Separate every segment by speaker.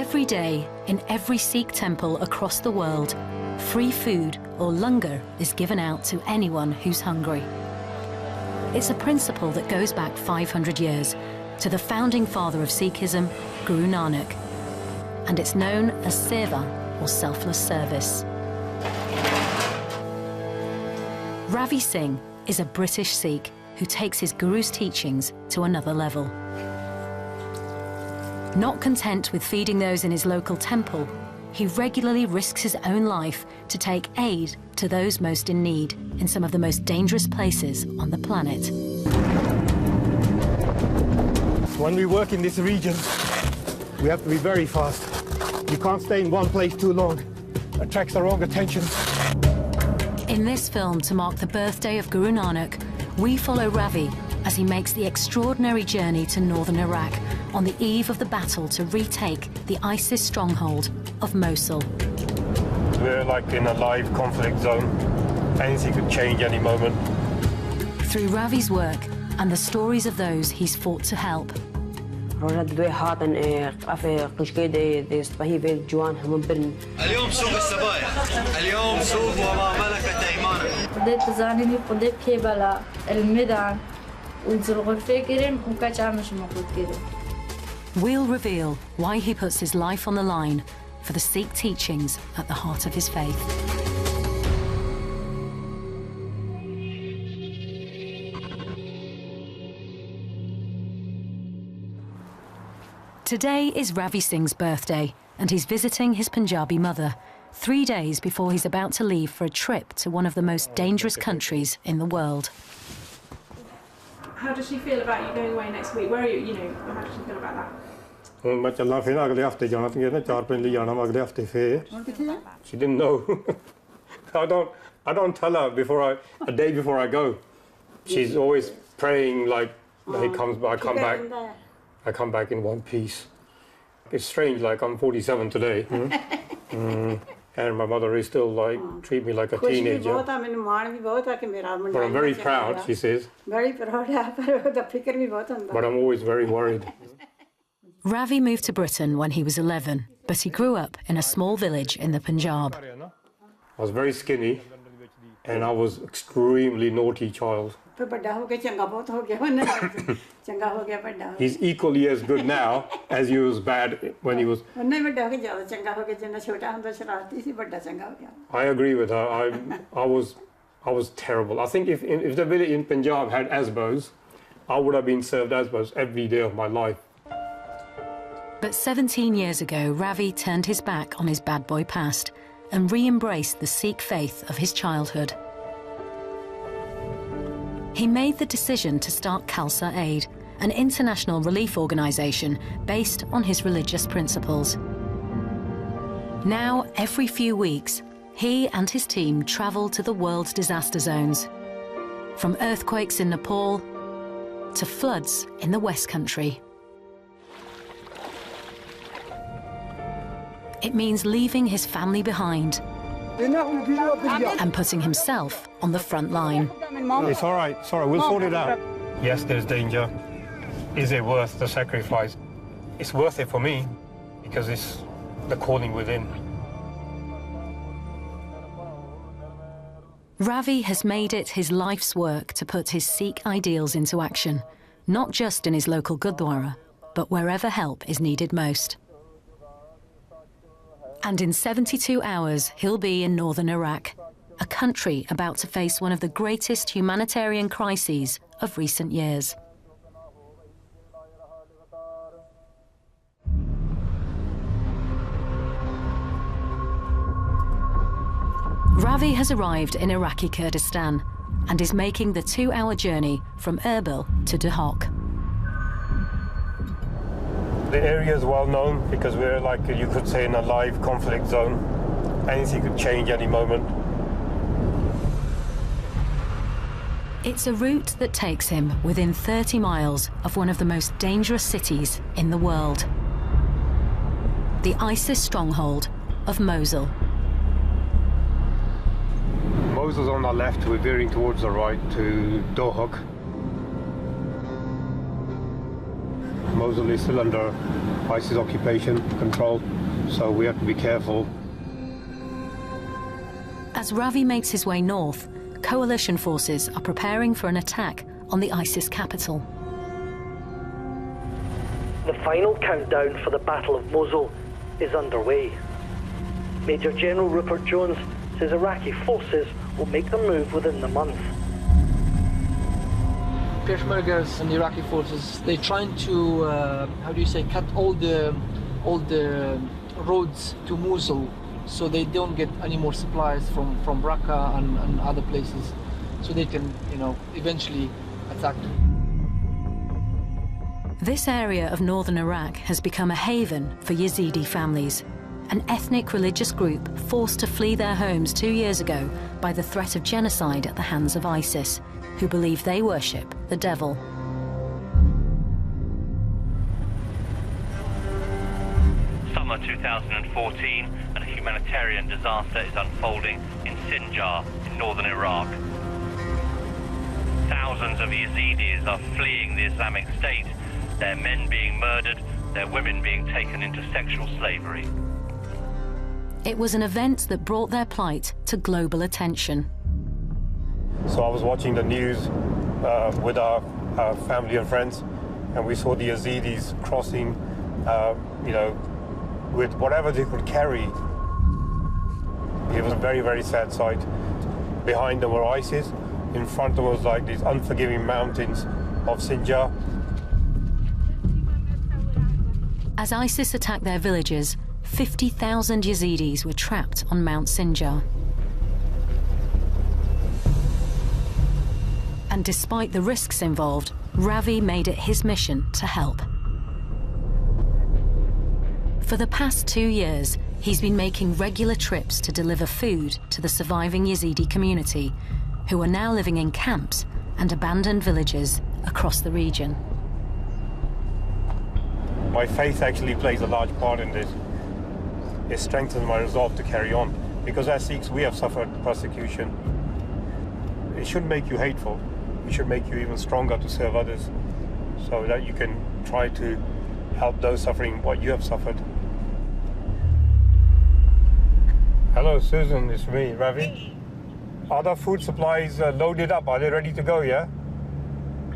Speaker 1: Every day, in every Sikh temple across the world, free food or langar is given out to anyone who's hungry. It's a principle that goes back 500 years to the founding father of Sikhism, Guru Nanak, and it's known as seva, or selfless service. Ravi Singh is a British Sikh who takes his Guru's teachings to another level. Not content with feeding those in his local temple, he regularly risks his own life to take aid to those most in need in some of the most dangerous places on the planet.
Speaker 2: When we work in this region, we have to be very fast. You can't stay in one place too long. It attracts the wrong attention.
Speaker 1: In this film, to mark the birthday of Guru Nanak, we follow Ravi as he makes the extraordinary journey to northern Iraq on the eve of the battle to retake the ISIS stronghold of Mosul.
Speaker 3: We're like in a live conflict zone. Anything could change any moment.
Speaker 1: Through Ravi's work and the stories of those he's fought to help, we'll reveal why he puts his life on the line for the Sikh teachings at the heart of his faith. Today is Ravi Singh's birthday, and he's visiting his Punjabi mother, 3 days before he's about to leave for a trip to one of the most dangerous countries in the world.
Speaker 4: How does she feel about you going away next week? Where are you, how does she feel about that?
Speaker 3: She didn't know. I don't tell her a day before I go. She's always praying like he comes back, I come back in one piece. It's strange, like I'm 47 today. And my mother is still like, treat me like a teenager. But I'm very proud, she says. Very proud, but I'm always very worried.
Speaker 1: Ravi moved to Britain when he was 11, but he grew up in a small village in the Punjab.
Speaker 3: I was very skinny, and I was extremely naughty child. He's equally as good now as he was bad when he was... I agree with her. I was terrible. I think if the village in Punjab had Asbos, I would have been served Asbos every day of my life.
Speaker 1: But 17 years ago, Ravi turned his back on his bad boy past and re-embraced the Sikh faith of his childhood. He made the decision to start Khalsa Aid, an international relief organisation based on his religious principles. Now, every few weeks, he and his team travel to the world's disaster zones, from earthquakes in Nepal to floods in the West Country. It means leaving his family behind and putting himself on the front line.
Speaker 3: It's all right, we'll sort it out. Yes, there's danger. Is it worth the sacrifice? It's worth it for me, because it's the calling within.
Speaker 1: Ravi has made it his life's work to put his Sikh ideals into action, not just in his local Gurdwara, but wherever help is needed most. And in 72 hours, he'll be in northern Iraq, a country about to face one of the greatest humanitarian crises of recent years. Ravi has arrived in Iraqi Kurdistan and is making the 2-hour journey from Erbil to Duhok.
Speaker 3: The area is well known because we're like, you could say, in a live conflict zone. Anything could change any moment.
Speaker 1: It's a route that takes him within 30 miles of one of the most dangerous cities in the world, the ISIS stronghold of Mosul.
Speaker 3: Mosul's on our left, we're veering towards the right to Dohuk. Mosul is still under ISIS occupation control, so we have to be careful.
Speaker 1: As Ravi makes his way north, coalition forces are preparing for an attack on the ISIS capital.
Speaker 5: The final countdown for the Battle of Mosul is underway. Major General Rupert Jones says Iraqi forces will make the move within the month.
Speaker 6: Peshmergas and Iraqi forces, they're trying to, cut all the roads to Mosul, so they don't get any more supplies from Raqqa and other places, so they can, eventually attack.
Speaker 1: This area of northern Iraq has become a haven for Yazidi families, an ethnic religious group forced to flee their homes 2 years ago by the threat of genocide at the hands of ISIS, who believe they worship the devil.
Speaker 7: Summer 2014, and a humanitarian disaster is unfolding in Sinjar, in northern Iraq. Thousands of Yazidis are fleeing the Islamic State, their men being murdered, their women being taken into sexual slavery.
Speaker 1: It was an event that brought their plight to global attention.
Speaker 3: So I was watching the news with our family and friends, and we saw the Yazidis crossing, with whatever they could carry. It was a very, very sad sight. Behind them were ISIS. In front of them was like these unforgiving mountains of Sinjar.
Speaker 1: As ISIS attacked their villages, 50,000 Yazidis were trapped on Mount Sinjar. And despite the risks involved, Ravi made it his mission to help. For the past 2 years, he's been making regular trips to deliver food to the surviving Yazidi community, who are now living in camps and abandoned villages across the region.
Speaker 3: My faith actually plays a large part in this. It strengthens my resolve to carry on, because as Sikhs we have suffered persecution. It shouldn't make you hateful. It should make you even stronger to serve others, so that you can try to help those suffering what you have suffered. Hello, Susan, it's me, Ravi. Are the food supplies loaded up? Are they ready to go, yeah?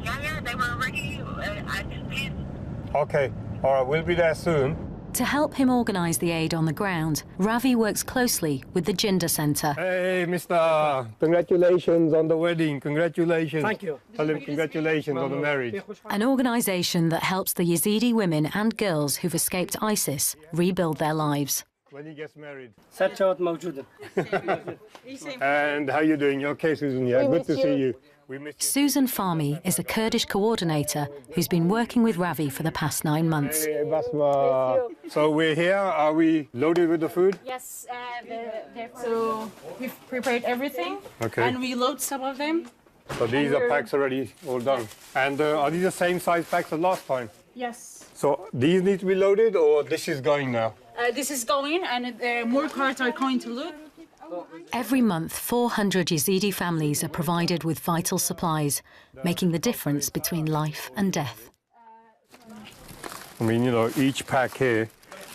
Speaker 8: Yeah, they were ready. I just did.
Speaker 3: Okay, all right, we'll be there soon.
Speaker 1: To help him organise the aid on the ground, Ravi works closely with the Jinder Centre.
Speaker 3: Hey, mister, congratulations on the wedding, congratulations.
Speaker 5: Thank you.
Speaker 3: Tell him congratulations on the marriage.
Speaker 1: An organisation that helps the Yazidi women and girls who've escaped ISIS rebuild their lives.
Speaker 3: When he gets married.
Speaker 5: موجودة.
Speaker 3: And how you doing? You okay, Susan? Yeah, good to see you. We missed you.
Speaker 1: Susan Farmi is a Kurdish coordinator who's been working with Ravi for the past 9 months.
Speaker 3: Hey, Basma. So we're here. Are we loaded with the food?
Speaker 4: Yes, so we've prepared everything,
Speaker 3: Okay.
Speaker 4: and we load some of them.
Speaker 3: So these are packs already all done. And are these the same size packs as last time?
Speaker 4: Yes.
Speaker 3: So these need to be loaded, or this is going now?
Speaker 4: This is going, and more carts are going to load.
Speaker 1: Every month, 400 Yazidi families are provided with vital supplies, making the difference between life and death.
Speaker 3: I mean, each pack here,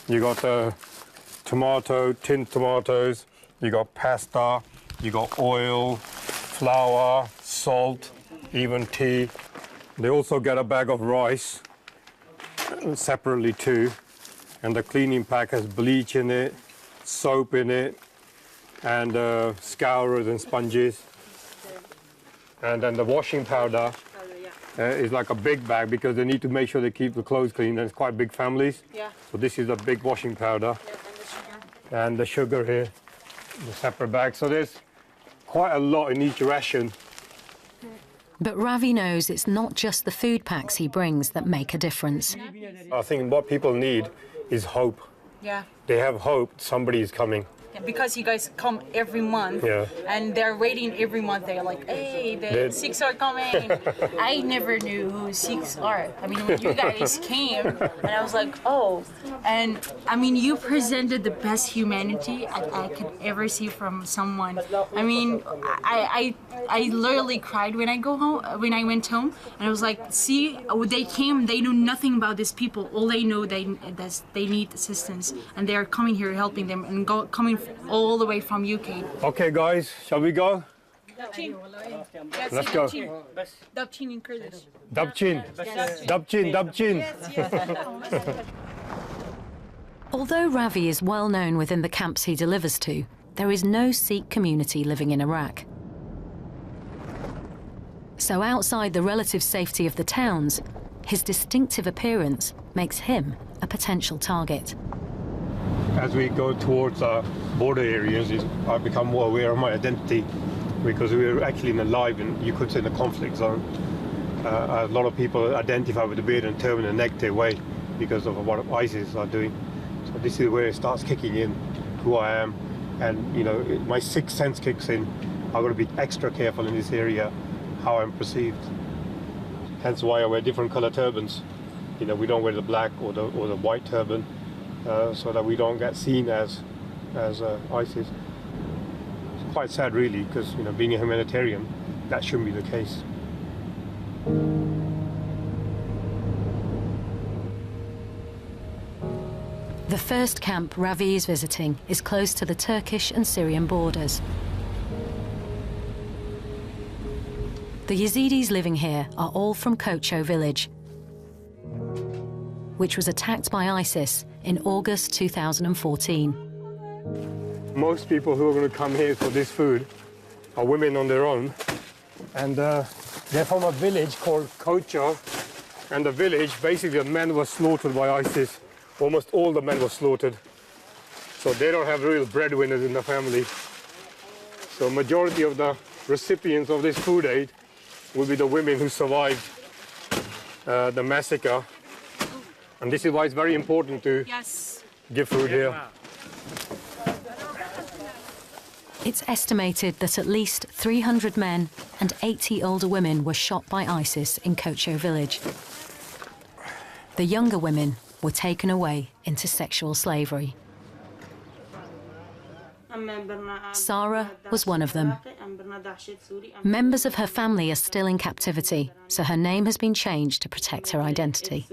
Speaker 3: you got tinned tomatoes, you got pasta, you got oil, flour, salt, even tea. They also get a bag of rice separately too. And the cleaning pack has bleach in it, soap in it, and scourers and sponges. And then the washing powder is like a big bag, because they need to make sure they keep the clothes clean, and it's quite big families.
Speaker 4: Yeah.
Speaker 3: So this is a big washing powder. And the sugar here, the separate bag. So there's quite a lot in each ration.
Speaker 1: But Ravi knows it's not just the food packs he brings that make a difference.
Speaker 3: I think what people need is hope.
Speaker 4: Yeah.
Speaker 3: They have hope somebody is coming.
Speaker 9: because you guys come every month, and they're waiting every month. They're like, hey, the Sikhs are coming. I never knew who Sikhs are. I mean, when you guys came, and I was like, oh. And I mean, you presented the best humanity I could ever see from someone. I mean, I literally cried when I went home, and I was like, see, they came, they know nothing about these people. All they know they need assistance, and they're coming here helping them, and coming all the way from UK.
Speaker 3: Okay, guys, shall we go? Let's go.
Speaker 9: Dabchin in Kurdish.
Speaker 3: Dabchin. Dabchin.
Speaker 1: Although Ravi is well known within the camps he delivers to, there is no Sikh community living in Iraq. So outside the relative safety of the towns, his distinctive appearance makes him a potential target.
Speaker 3: As we go towards our border areas, I become more aware of my identity, because we're actually you could say, in a conflict zone. A lot of people identify with the beard and turban and negative way because of what ISIS are doing. So this is where it starts kicking in, who I am, and you know, my sixth sense kicks in. I've got to be extra careful in this area, how I'm perceived. Hence why I wear different color turbans. You know, we don't wear the black or the white turban, so that we don't get seen as ISIS. It's quite sad, really, because you know, being a humanitarian, that shouldn't be the case.
Speaker 1: The first camp Ravi is visiting is close to the Turkish and Syrian borders. The Yazidis living here are all from Kocho village, which was attacked by ISIS in August 2014.
Speaker 3: Most people who are going to come here for this food are women on their own, and they're from a village called Kocho, and the village, basically the men were slaughtered by ISIS. Almost all the men were slaughtered, so they don't have real breadwinners in the family. So majority of the recipients of this food aid will be the women who survived the massacre. And this is why it's very important to give food here.
Speaker 1: It's estimated that at least 300 men and 80 older women were shot by ISIS in Kocho village. The younger women were taken away into sexual slavery. Sarah was one of them. Members of her family are still in captivity, so her name has been changed to protect her identity.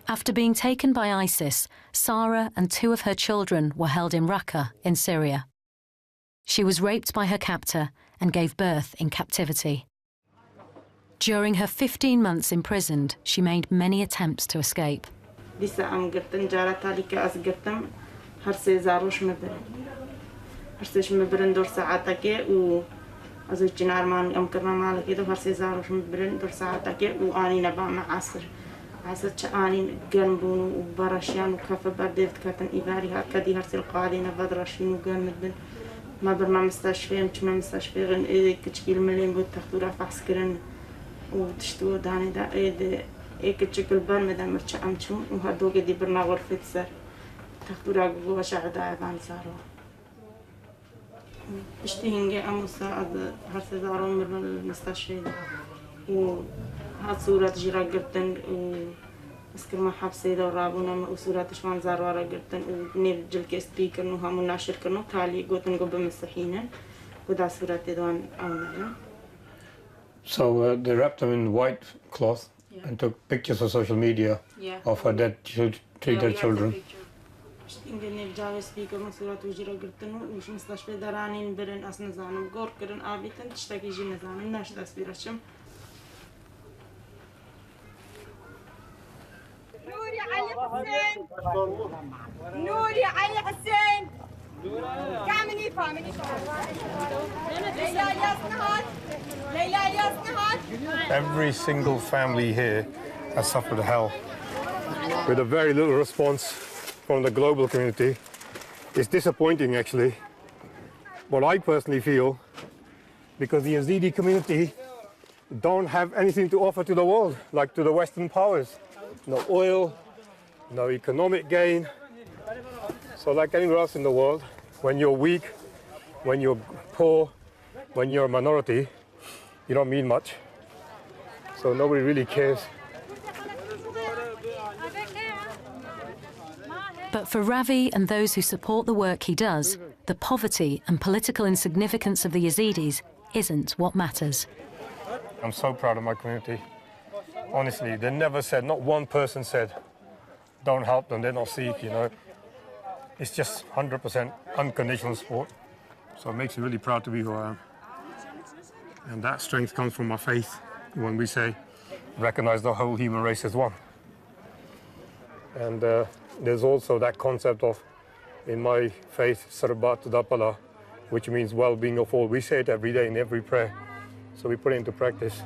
Speaker 1: After being taken by ISIS, Sarah and 2 of her children were held in Raqqa in Syria. She was raped by her captor and gave birth in captivity. During her 15 months imprisoned, she made many attempts to escape.
Speaker 10: ما برنا مستشفى مشنا مستشفى غن إيه كتشكيل مليون بود تختورة فحسكرن وتشتو داني دا إيه كتشكل بان مدام مرتشا أمشون وهادو قدي برنا غرفة سر تختورة قبوا شعدا بان سارو اشتهنجي أموسا هرس زارو مرنا المستشفى وهاد صورة جرا قرتن اسكر ما حبسي دا رابونا وصورات شوان زاروارا قرتن ونير جلك سبيكر نوها مناشر كرنو تالي قوتن قبل مسحينا ودا صورات دوان أولا.
Speaker 3: So they wrapped them in white cloth and took pictures on social media of her dead children.
Speaker 10: إنجني جاوي سبيكر من صورات وجرا قرتن وش مستشفى درانين برن أصلا زانم قور كرن آبيتن تشتكي جينا زانم ناش تصويرشم.
Speaker 11: نوري علي حسين نوري علي حسين كامني فامني
Speaker 3: Every single family here has suffered hell with a very little response from the global community.
Speaker 2: It's disappointing, actually, what I personally feel, because the Yazidi community don't have anything to offer to the world, like to the Western powers. No oil, no economic gain. So like anywhere else in the world, when you're weak, when you're poor, when you're a minority, you don't mean much. So nobody really cares.
Speaker 1: But for Ravi and those who support the work he does, the poverty and political insignificance of the Yazidis isn't what matters.
Speaker 2: I'm so proud of my community. Honestly, they never said, not one person said, don't help them, they're not Sikh, you know. It's just 100% unconditional support. So it makes me really proud to be who I am. And that strength comes from my faith when we say, recognize the whole human race as one. And there's also that concept of, in my faith, Sarbat Dapala, which means well-being of all. We say it every day in every prayer. So we put it into practice.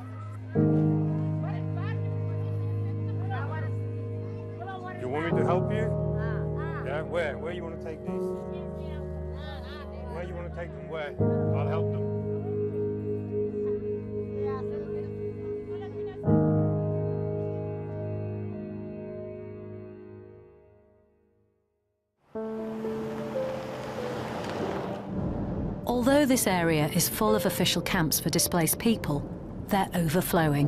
Speaker 2: You want me to help you? Yeah, where? Where you want to take these? Where you want to take them? Where? I'll help them.
Speaker 1: Although this area is full of official camps for displaced people, they're overflowing.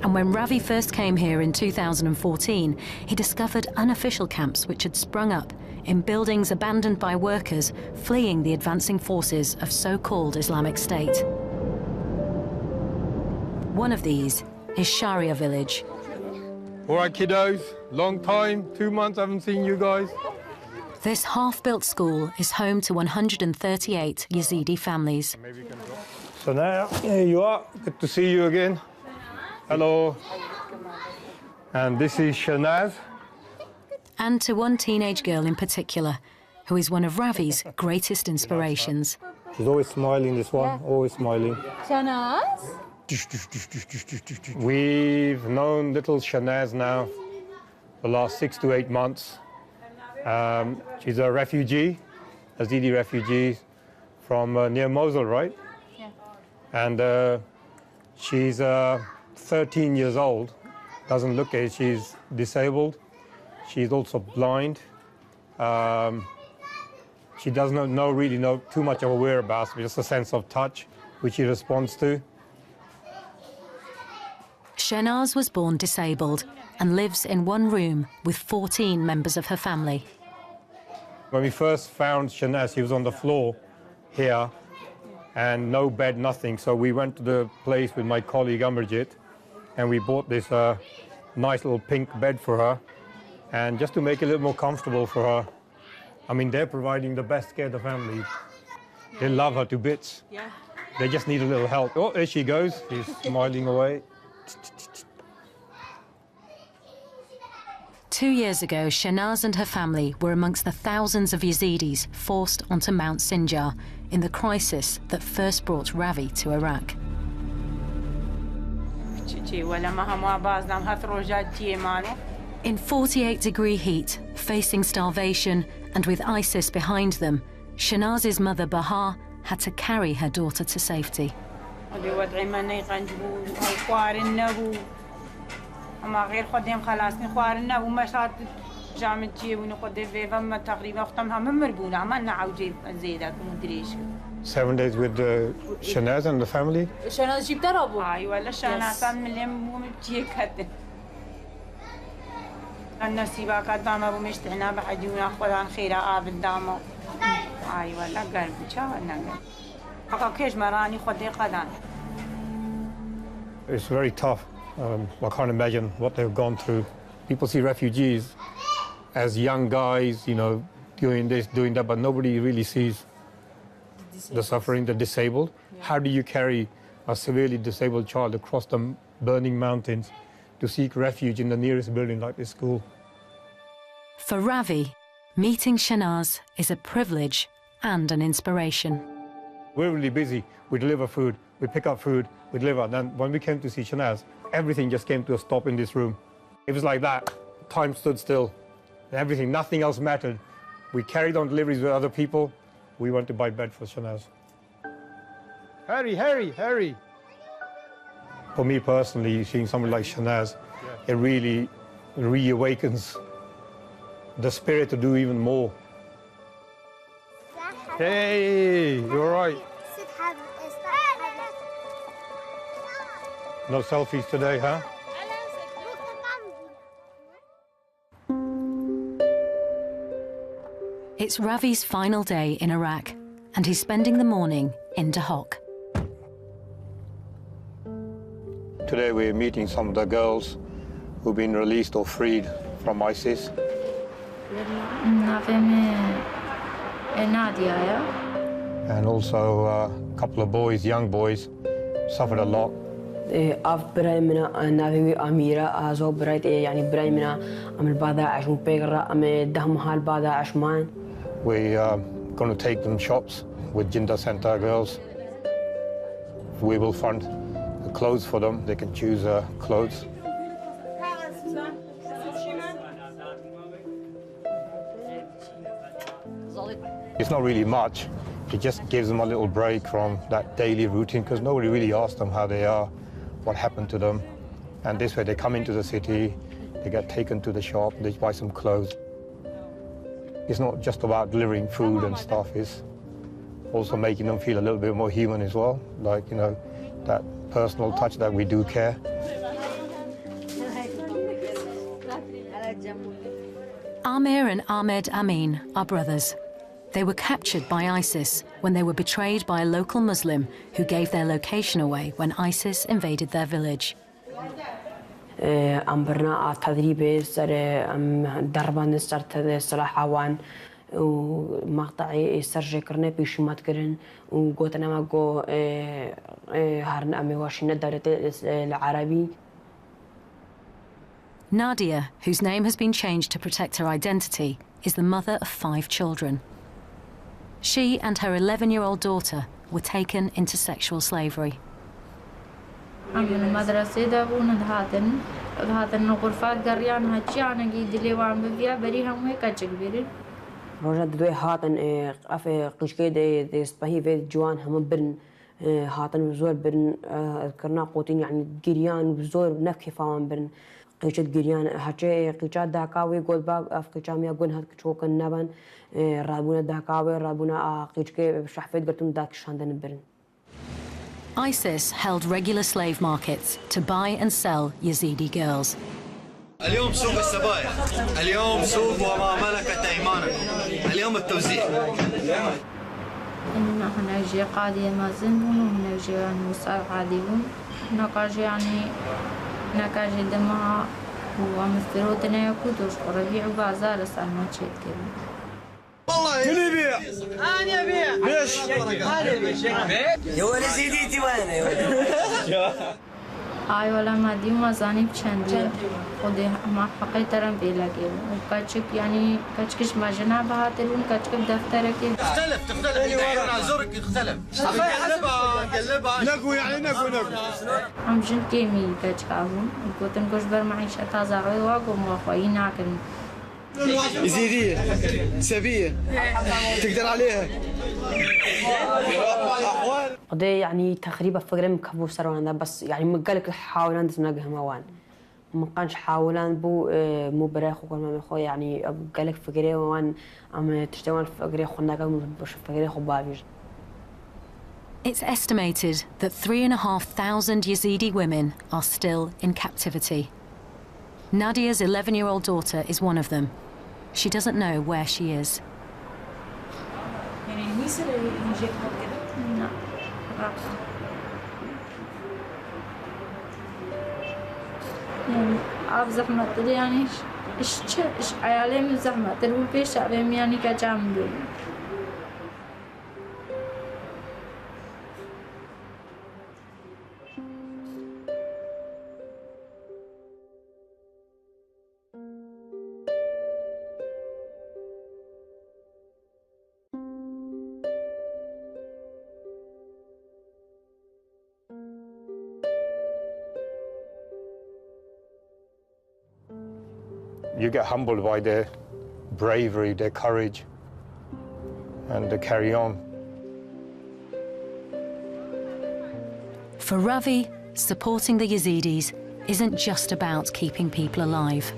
Speaker 1: And when Ravi first came here in 2014, he discovered unofficial camps which had sprung up in buildings abandoned by workers fleeing the advancing forces of so-called Islamic State. One of these is Sharia village.
Speaker 2: All right, kiddos, long time, 2 months, I haven't seen you guys.
Speaker 1: This half-built school is home to 138 Yazidi families.
Speaker 2: So now, here you are. Good to see you again. Hello. And this is Shanaz.
Speaker 1: And to one teenage girl in particular, who is one of Ravi's greatest inspirations.
Speaker 2: She's always smiling, this one, always smiling.
Speaker 9: Shanaz?
Speaker 2: We've known little Shanaz now the last 6 to 8 months. She's a refugee, a Yazidi refugee from near Mosul, right?
Speaker 9: Yeah.
Speaker 2: And she's 13 years old, doesn't look it, she's disabled. She's also blind. She doesn't really know too much of her whereabouts, but just a sense of touch, which she responds to.
Speaker 1: Shanaz was born disabled and lives in one room with 14 members of her family.
Speaker 2: When we first found Shanaz, she was on the floor here, and no bed, nothing. So we went to the place with my colleague Amarjit, and we bought this nice little pink bed for her, and just to make it a little more comfortable for her. I mean, they're providing the best care to the family. They love her to bits.
Speaker 9: Yeah.
Speaker 2: They just need a little help. Oh, there she goes. She's smiling away.
Speaker 1: 2 years ago, Shanaz and her family were amongst the thousands of Yazidis forced onto Mount Sinjar in the crisis that first brought Ravi to Iraq. In 48-degree heat, facing starvation, and with ISIS behind them, Shanaz's mother Bahar had to carry her daughter to safety.7
Speaker 2: days with Shanaz and the family? It's very tough. I can't imagine what they've gone through. People see refugees as young guys, you know, doing this, doing that, but nobody really sees the suffering, the disabled. Yeah. How do you carry a severely disabled child across the burning mountains to seek refuge in the nearest building like this school?
Speaker 1: For Ravi, meeting Shanaz is a privilege and an inspiration.
Speaker 2: We're really busy. We deliver food, we pick up food, we deliver. And then when we came to see Shanaz, everything just came to a stop in this room. It was like that. Time stood still. Everything, nothing else mattered. We carried on deliveries with other people. We went to buy bed for Shanaz.
Speaker 12: Harry!
Speaker 2: For me personally, seeing someone like Shanaz, it really reawakens the spirit to do even more.
Speaker 12: Hey, you all right?
Speaker 2: No selfies today, huh?
Speaker 1: It's Ravi's final day in Iraq, and he's spending the morning in Dahok.
Speaker 2: Today we're meeting some of the girls who've been released or freed from ISIS. And also a couple of boys, young boys, suffered a lot.
Speaker 13: أف براي منا نافي أميرة أزو براي يعني براي منا أم البعض عشان بيقرأ أم دهم هالبعض عشمان.
Speaker 2: We're going to take them shops with Jinda Center girls. We will fund the clothes for them. They can choose clothes. It's not really much. It just gives them a little break from that daily routine because nobody really asks them how they are, what happened to them. And this way they come into the city, they get taken to the shop, they buy some clothes. It's not just about delivering food and stuff, it's also making them feel a little bit more human as well. Like, you know, that personal touch that we do care.
Speaker 1: Amir and Ahmed Amin are brothers. They were captured by ISIS when they were betrayed by a local Muslim who gave their location away when ISIS invaded their village.
Speaker 13: أمبرنا تدريب سر دربان سرت صلاح عوان ومقطعي سرج كرنا بيشمات كرن وقوتنا ما جو هرن أمي واشينا دارت العربي.
Speaker 1: Nadia, whose name has been changed to protect her identity, is the mother of 5 children. She and her 11-year-old daughter were taken into sexual slavery.
Speaker 13: روجا دوي هاتن أف قشكي دي سبهي في جوان هم برن هاتن بزور برن كرنا قوتين يعني جريان بزور نفكي فاهم برن قيشت جريان هاتشي قيشات داكاوي قول باق أف قيشام يقول هات كشوك النبن رابونا داكاوي رابونا قيشكي شحفيت قلتم داك شاندن برن.
Speaker 1: ISIS held regular slave markets to buy and sell Yazidi girls.
Speaker 14: اليوم سوق السبايا، اليوم سوق وما ملكت أيمانكم، اليوم التوزيع.
Speaker 15: إنه هنا جي قاضي مازنون وهنا جي نوصل قاضيون، نقاجي يعني نقاجي دماء ومثلوتنا يكودوش وربيع بازار سالما تشيت كده.
Speaker 14: والله كل يبيع. أنا أبيع. ليش؟ أنا أبيع. يا ولد زيديتي وين؟
Speaker 15: آی ولی مادی مزانی چندی خودی ما حقی ترم بیلاگیم و کچک یعنی کچکش مجنا بهاترون کچک دفتر کی
Speaker 14: تختلف يعني زورك يختلف قلبها نقو يعني نقو
Speaker 15: هم جن كيمي كچكاون قلتن كوش بر معيشة تازه واقو مخوي ناكن
Speaker 14: يزيدية سبية تقدر عليها
Speaker 13: قضية يعني تقريبا فكرة مكبو سروان بس يعني مقالك حاولان دسنا قهموان ما كانش حاولان بو مو براخو كل ما مخو يعني قالك فكرة وان أما تشتغل فكرة خلنا كم بش فكرة خبابيج.
Speaker 1: It's estimated that 3,500 Yazidi women are still in captivity. Nadia's 11-year-old daughter is one of them. She doesn't know where she is.
Speaker 15: يعني عارف زحمة يعني إيش عيالي زحمة تلو بيش عبهم يعني كجامدو.
Speaker 2: You get humbled by their bravery, their courage, and carry on.
Speaker 1: For Ravi, supporting the Yazidis isn't just about keeping people alive.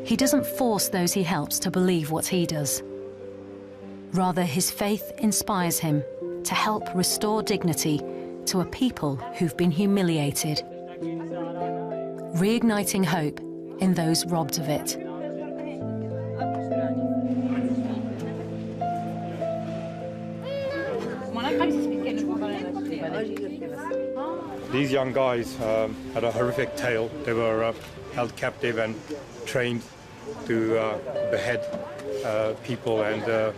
Speaker 1: He doesn't force those he helps to believe what he does. Rather, his faith inspires him to help restore dignity to a people who've been humiliated, reigniting hope in those robbed of it.
Speaker 2: These young guys had a horrific tale. They were held captive and trained to behead people, and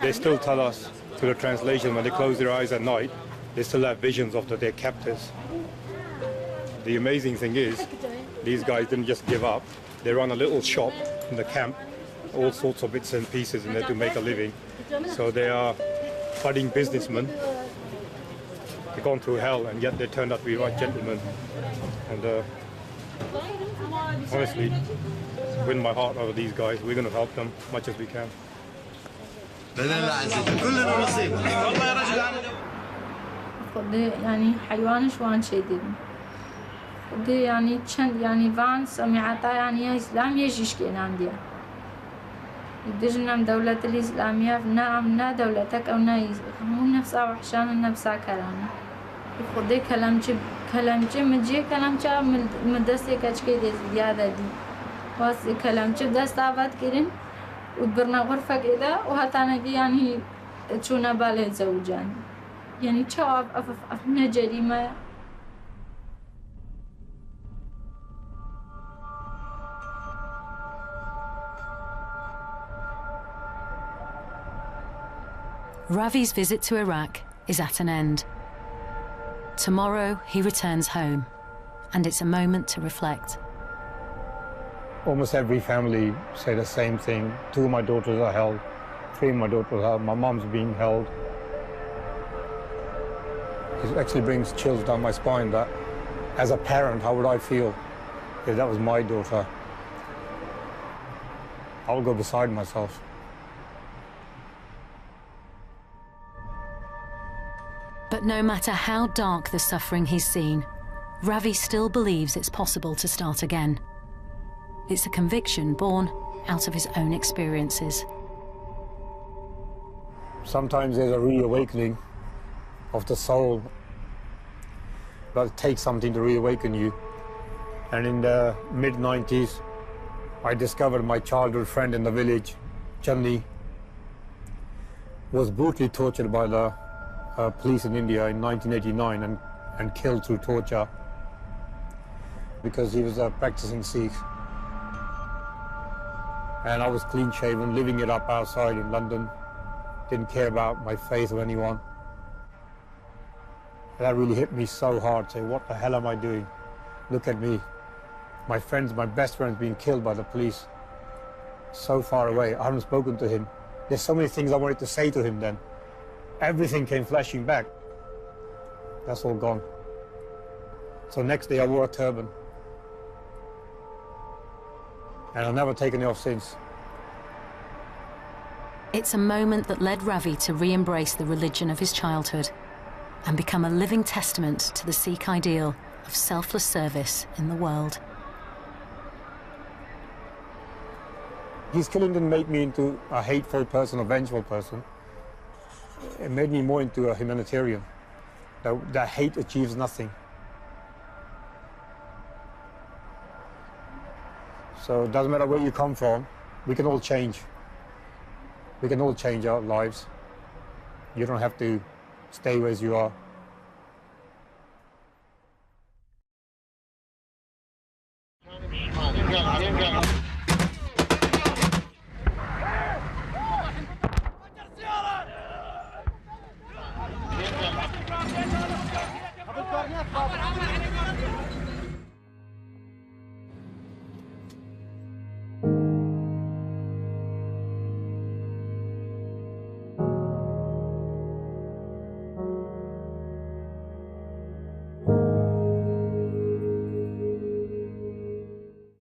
Speaker 2: they still tell us through the translation when they close their eyes at night, they still have visions of their captors. The amazing thing is, these guys didn't just give up. They run a little shop in the camp, all sorts of bits and pieces in there to make a living. So they are budding businessmen. They've gone through hell, and yet they turned out to be right gentlemen. And honestly, win my heart over these guys. We're going to help them as much as we can.
Speaker 15: يعني حيوان شوان شديد دي يعني چند يعني وان سمعتا يعني اسلام يجيش كين عندي دجنم دولة الإسلامية نعم نا دولتك أو نا هم نفسها وحشان نفسها كلامي خدي كلامچه مجي كلامچه مدرسة كشكي دي زيادة دي واس كلامچه دست آباد كرين وبرنا غرفة كده وهتانجي يعني تشونا باله زوجان يعني شاب أفنا جريمة.
Speaker 1: Ravi's visit to Iraq is at an end. Tomorrow he returns home, and it's a moment to reflect.
Speaker 2: Almost every family say the same thing. 2 of my daughters are held, 3 of my daughters are held, my mom's being held. It actually brings chills down my spine that, as a parent, how would I feel if that was my daughter? I would go beside myself.
Speaker 1: But no matter how dark the suffering he's seen, Ravi still believes it's possible to start again. It's a conviction born out of his own experiences.
Speaker 2: Sometimes there's a reawakening of the soul, but it takes something to reawaken you. And in the mid-90s, I discovered my childhood friend in the village, Channi, was brutally tortured by the police in India in 1989 and killed through torture because he was a practicing Sikh. And I was clean-shaven, living it up outside in London, didn't care about my faith or anyone. That really hit me so hard, say, what the hell am I doing? Look at me. My friends, my best friends being killed by the police. So far away, I haven't spoken to him. There's so many things I wanted to say to him then. Everything came flashing back. That's all gone. So next day I wore a turban. And I've never taken it off since.
Speaker 1: It's a moment that led Ravi to re-embrace the religion of his childhood and become a living testament to the Sikh ideal of selfless service in the world.
Speaker 2: His killing didn't make me into a hateful person, a vengeful person. It made me more into a humanitarian. That hate achieves nothing. So it doesn't matter where you come from, we can all change. We can all change our lives. You don't have to stay where you are.